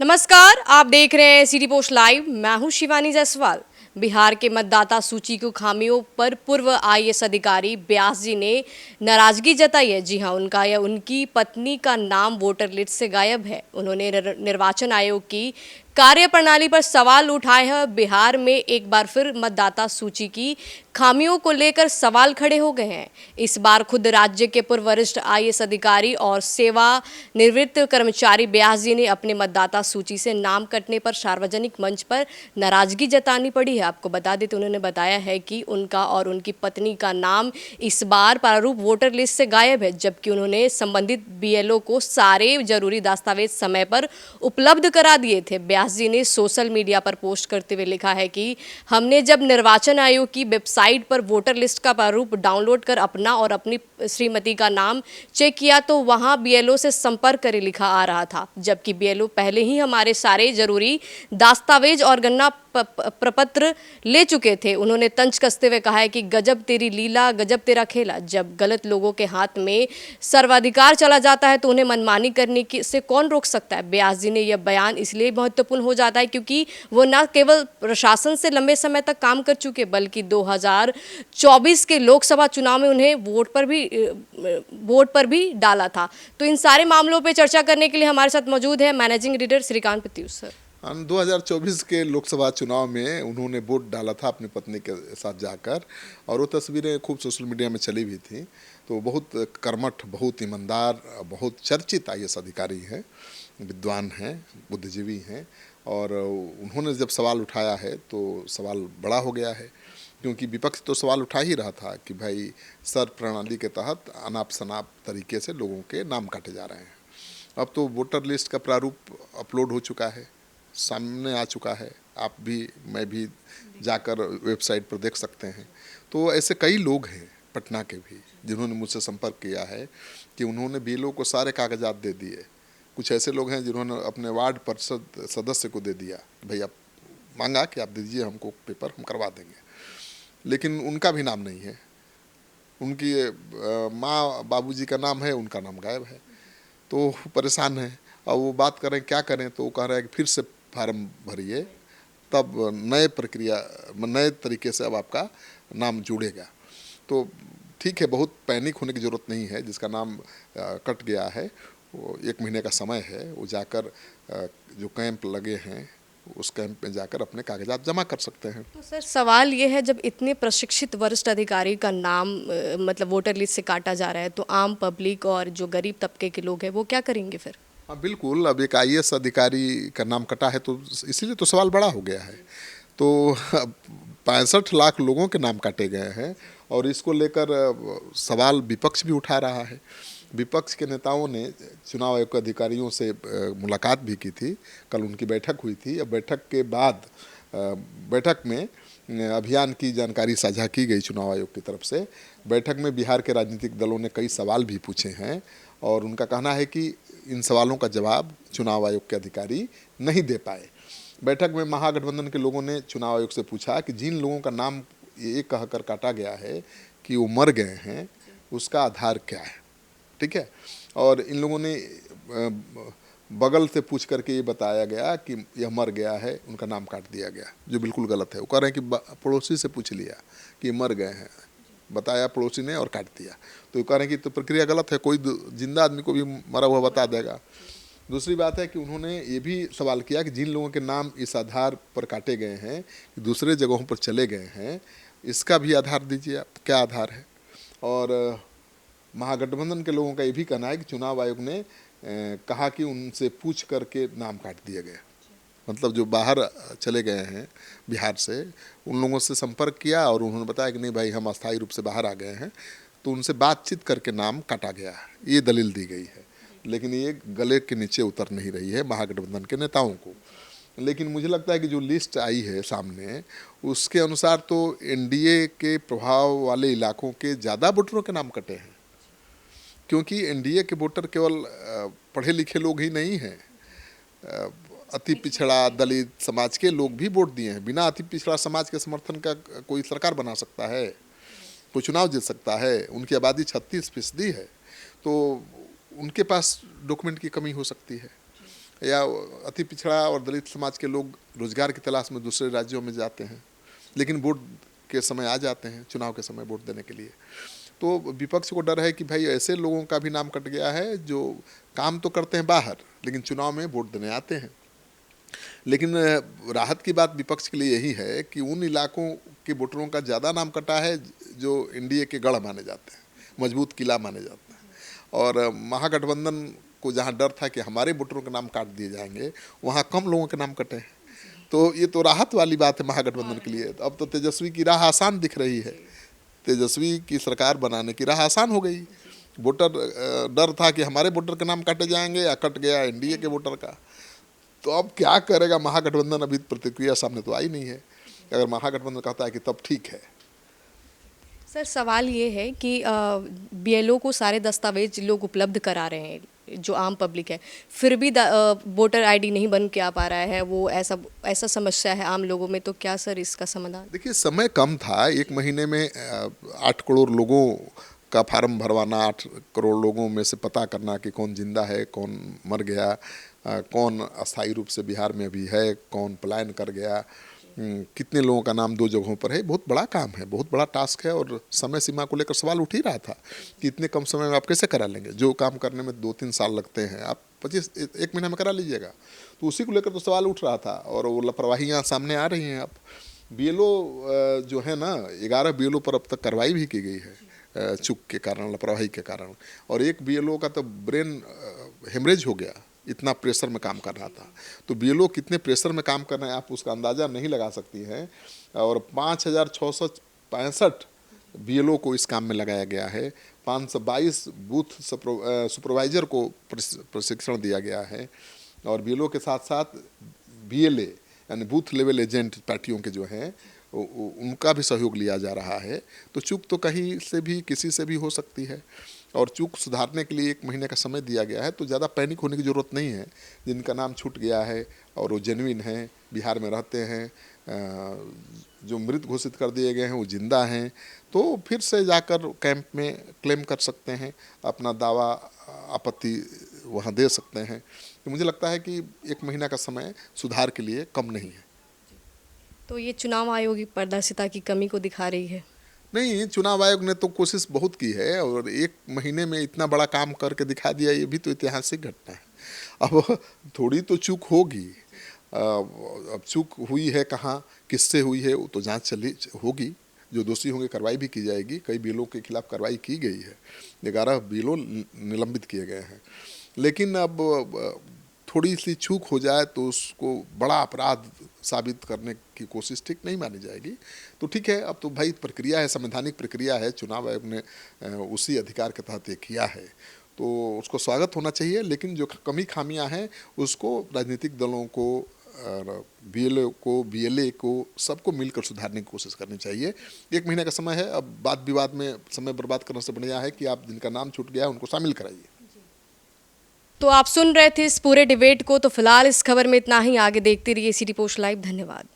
नमस्कार, आप देख रहे हैं सिटी पोस्ट लाइव। मैं हूं शिवानी जायसवाल। बिहार के मतदाता सूची की खामियों पर पूर्व आईएएस अधिकारी व्यास जी ने नाराजगी जताई है। जी हां, उनका या उनकी पत्नी का नाम वोटर लिस्ट से गायब है। उन्होंने निर्वाचन आयोग की कार्यप्रणाली पर सवाल उठाए हैं। बिहार में एक बार फिर मतदाता सूची की खामियों को लेकर सवाल खड़े हो गए हैं। इस बार खुद राज्य के पूर्व वरिष्ठ आईएएस अधिकारी और सेवा निवृत्त कर्मचारी व्यास जी ने अपने मतदाता सूची से नाम कटने पर सार्वजनिक मंच पर नाराजगी जतानी पड़ी है। आपको बता देते, उन्होंने बताया है कि उनका और उनकी पत्नी का नाम इस बार प्रारूप वोटर लिस्ट से गायब है, जबकि उन्होंने संबंधित बीएलओ को सारे जरूरी दस्तावेज समय पर उपलब्ध करा दिए थे। व्यास जी ने सोशल मीडिया पर पोस्ट करते हुए लिखा है कि हमने जब निर्वाचन आयोग की वेबसाइट पर वोटर लिस्ट का प्रारूप डाउनलोड कर अपना और अपनी श्रीमती का नाम चेक किया तो वहां बीएलओ से संपर्क करें लिखा आ रहा था, जबकि बीएलओ पहले ही हमारे सारे जरूरी दस्तावेज और गणना प्रपत्र ले चुके थे। उन्होंने तंज कसते हुए कहा है कि गजब तेरी लीला, गजब तेरा खेला। जब गलत लोगों के हाथ में सर्वाधिकार चला जाता है तो उन्हें मनमानी करने से कौन रोक सकता है। व्यास जी ने यह बयान इसलिए महत्वपूर्ण हो जाता है क्योंकि वो न केवल प्रशासन से लंबे समय तक काम कर चुके, बल्कि 2024 के लोकसभा चुनाव में उन्हें वोट पर भी डाला था। तो इन सारे मामलों पर चर्चा करने के लिए हमारे साथ मौजूद है managing editor Shrikant Pratyush sir. 2024 के लोकसभा चुनाव में उन्होंने वोट डाला था अपनी पत्नी के साथ जाकर, और वो तस्वीरें खूब सोशल मीडिया में चली भी थी। तो बहुत कर्मठ, बहुत ईमानदार, बहुत चर्चित आईएएस अधिकारी हैं, विद्वान हैं, बुद्धिजीवी हैं। और उन्होंने जब सवाल उठाया है तो सवाल बड़ा हो गया है, क्योंकि विपक्ष तो सवाल उठा ही रहा था कि भाई सर प्रणाली के तहत अनाप शनाप तरीके से लोगों के नाम काटे जा रहे हैं। अब तो वोटर लिस्ट का प्रारूप अपलोड हो चुका है, सामने आ चुका है। आप भी, मैं भी जाकर वेबसाइट पर देख सकते हैं। तो ऐसे कई लोग हैं पटना के भी जिन्होंने मुझसे संपर्क किया है कि उन्होंने बीएलओ को सारे कागजात दे दिए। कुछ ऐसे लोग हैं जिन्होंने अपने वार्ड परिषद सदस्य को दे दिया, भाई आप मांगा कि आप दीजिए हमको पेपर, हम करवा देंगे, लेकिन उनका भी नाम नहीं है। उनकी माँ बाबूजी का नाम है, उनका नाम गायब है। तो परेशान है। और वो बात करें क्या करें, तो वो कह रहे हैं कि फिर से फार्म भरिए, तब नए तरीके से अब आपका नाम जुड़ेगा। तो ठीक है, बहुत पैनिक होने की ज़रूरत नहीं है। जिसका नाम कट गया है वो 1 महीने का समय है, वो जाकर जो कैंप लगे हैं उस कैंप में जाकर अपने कागजात जमा कर सकते हैं। तो सर सवाल ये है, जब इतने प्रशिक्षित वरिष्ठ अधिकारी का नाम मतलब वोटर लिस्ट से काटा जा रहा है तो आम पब्लिक और जो गरीब तबके के लोग हैं वो क्या करेंगे फिर? हाँ बिल्कुल, अब एक आईएएस अधिकारी का नाम कटा है तो इसीलिए तो सवाल बड़ा हो गया है। तो 65 लाख लोगों के नाम काटे गए हैं, और इसको लेकर सवाल विपक्ष भी उठा रहा है। विपक्ष के नेताओं ने चुनाव आयोग के अधिकारियों से मुलाकात भी की थी। कल उनकी बैठक हुई थी। अब बैठक के बाद बैठक में अभियान की जानकारी साझा की गई चुनाव आयोग की तरफ से। बैठक में बिहार के राजनीतिक दलों ने कई सवाल भी पूछे हैं, और उनका कहना है कि इन सवालों का जवाब चुनाव आयोग के अधिकारी नहीं दे पाए। बैठक में महागठबंधन के लोगों ने चुनाव आयोग से पूछा कि जिन लोगों का नाम ये कहकर काटा गया है कि वो मर गए हैं, उसका आधार क्या है, ठीक है। और इन लोगों ने बगल से पूछ करके ये बताया गया कि यह मर गया है, उनका नाम काट दिया गया, जो बिल्कुल गलत है। वो कह रहे हैं कि पड़ोसी से पूछ लिया कि मर गए हैं, बताया पड़ोसी ने और काट दिया। तो कह रहे हैं कि तो प्रक्रिया गलत है, कोई जिंदा आदमी को भी मरा हुआ बता देगा। दूसरी बात है कि उन्होंने ये भी सवाल किया कि जिन लोगों के नाम इस आधार पर काटे गए हैं, दूसरे जगहों पर चले गए हैं, इसका भी आधार दीजिए आप, क्या आधार है। और महागठबंधन के लोगों का ये भी कहना है कि चुनाव आयोग ने कहा कि उनसे पूछ करके नाम काट दिया गया। मतलब जो बाहर चले गए हैं बिहार से, उन लोगों से संपर्क किया और उन्होंने बताया कि नहीं भाई हम अस्थायी रूप से बाहर आ गए हैं, तो उनसे बातचीत करके नाम काटा गया है, ये दलील दी गई है। लेकिन ये गले के नीचे उतर नहीं रही है महागठबंधन के नेताओं को। लेकिन मुझे लगता है कि जो लिस्ट आई है सामने, उसके अनुसार तो एनडीए के प्रभाव वाले इलाकों के ज़्यादा वोटरों के नाम कटे हैं, क्योंकि एनडीए के वोटर केवल पढ़े लिखे लोग ही नहीं हैं, अति पिछड़ा दलित समाज के लोग भी वोट दिए हैं। बिना अति पिछड़ा समाज के समर्थन का कोई सरकार बना सकता है, कोई चुनाव जीत सकता है? उनकी आबादी 36% है, तो उनके पास डॉक्यूमेंट की कमी हो सकती है। या अति पिछड़ा और दलित समाज के लोग रोजगार की तलाश में दूसरे राज्यों में जाते हैं, लेकिन वोट के समय आ जाते हैं, चुनाव के समय वोट देने के लिए। तो विपक्ष को डर है कि भाई ऐसे लोगों का भी नाम कट गया है जो काम तो करते हैं बाहर, लेकिन चुनाव में वोट देने आते हैं। लेकिन राहत की बात विपक्ष के लिए यही है कि उन इलाकों के वोटरों का ज़्यादा नाम कटा है जो एनडीए के गढ़ माने जाते हैं, मजबूत किला माने जाते हैं। और महागठबंधन को जहाँ डर था कि हमारे वोटरों के नाम काट दिए जाएंगे, वहाँ कम लोगों के नाम कटे हैं। तो ये तो राहत वाली बात है महागठबंधन के लिए। अब तो तेजस्वी की राह आसान दिख रही है, तेजस्वी की सरकार बनाने की राह आसान हो गई। वोटर डर था कि हमारे वोटर के नाम काटे जाएंगे, या कट गया एनडीए के वोटर का। तो अब क्या करेगा महागठबंधन, अभी प्रतिक्रिया सामने तो आई नहीं है। अगर महागठबंधन कहता है कि तब ठीक है। सर सवाल ये है कि बीएलओ को सारे दस्तावेज लोग उपलब्ध करा रहे हैं, जो आम पब्लिक है, फिर भी वोटर आईडी नहीं बन के आ पा रहा है, वो ऐसा समस्या है आम लोगों में। तो क्या सर इसका समाधान? देखिए, समय कम था, 1 महीने में 8 करोड़ लोगों का फार्म भरवाना, 8 करोड़ लोगों में से पता करना कि कौन जिंदा है, कौन मर गया, कौन अस्थायी रूप से बिहार में अभी है, कौन पलायन कर गया, कितने लोगों का नाम 2 जगहों पर है। बहुत बड़ा काम है, बहुत बड़ा टास्क है। और समय सीमा को लेकर सवाल उठ ही रहा था कि इतने कम समय में आप कैसे करा लेंगे। जो काम करने में 2-3 साल लगते हैं, आप 1 महीना में करा लीजिएगा। तो उसी को लेकर तो सवाल उठ रहा था, और वो लापरवाहियाँ सामने आ रही हैं। अब बीएलओ जो है ना, 11 बीएलओ पर अब तक कार्रवाई भी की गई है चूक के कारण, लापरवाही के कारण। और एक बीएलओ का तो ब्रेन हेमरेज हो गया, इतना प्रेशर में काम कर रहा था। तो बीएलओ कितने प्रेशर में काम कर रहे हैं आप उसका अंदाज़ा नहीं लगा सकती हैं। और 5665 बीएलओ को इस काम में लगाया गया है। 522 बूथ सुपरवाइजर को प्रशिक्षण दिया गया है। और बीएलओ के साथ साथ बीएलए यानी बूथ लेवल एजेंट पार्टियों के जो हैं, उनका भी सहयोग लिया जा रहा है। तो चूक तो कहीं से भी किसी से भी हो सकती है, और चूक सुधारने के लिए 1 महीने का समय दिया गया है। तो ज़्यादा पैनिक होने की ज़रूरत नहीं है। जिनका नाम छूट गया है और वो जेन्युइन हैं, बिहार में रहते हैं, जो मृत घोषित कर दिए गए हैं वो जिंदा हैं, तो फिर से जाकर कैंप में क्लेम कर सकते हैं, अपना दावा आपत्ति वहाँ दे सकते हैं। तो मुझे लगता है कि 1 महीना का समय सुधार के लिए कम नहीं है। तो ये चुनाव आयोग की पारदर्शिता की कमी को दिखा रही है? नहीं, चुनाव आयोग ने तो कोशिश बहुत की है, और 1 महीने में इतना बड़ा काम करके दिखा दिया, ये भी तो ऐतिहासिक घटना है। अब थोड़ी तो चूक होगी। अब चूक हुई है कहाँ, किससे हुई है, वो तो जांच चली होगी। जो दोषी होंगे कार्रवाई भी की जाएगी। कई बिलों के खिलाफ कार्रवाई की गई है, 11 बिलों निलंबित किए गए हैं। लेकिन अब थोड़ी सी चूक हो जाए तो उसको बड़ा अपराध साबित करने की कोशिश ठीक नहीं मानी जाएगी। तो ठीक है, अब तो भाई प्रक्रिया है, संवैधानिक प्रक्रिया है, चुनाव आयोग ने उसी अधिकार के तहत ये किया है, तो उसको स्वागत होना चाहिए। लेकिन जो कमी खामियां हैं उसको राजनीतिक दलों को, बीएलओ को, बीएलए को, सबको मिलकर सुधारने की कोशिश करनी चाहिए। 1 महीने का समय है। अब वाद विवाद में समय बर्बाद करने से बढ़िया है कि आप जिनका नाम छूट गया है उनको शामिल कराइए। तो आप सुन रहे थे इस पूरे डिबेट को। तो फिलहाल इस खबर में इतना ही। आगे देखते रहिए सिटी पोस्ट लाइव। धन्यवाद।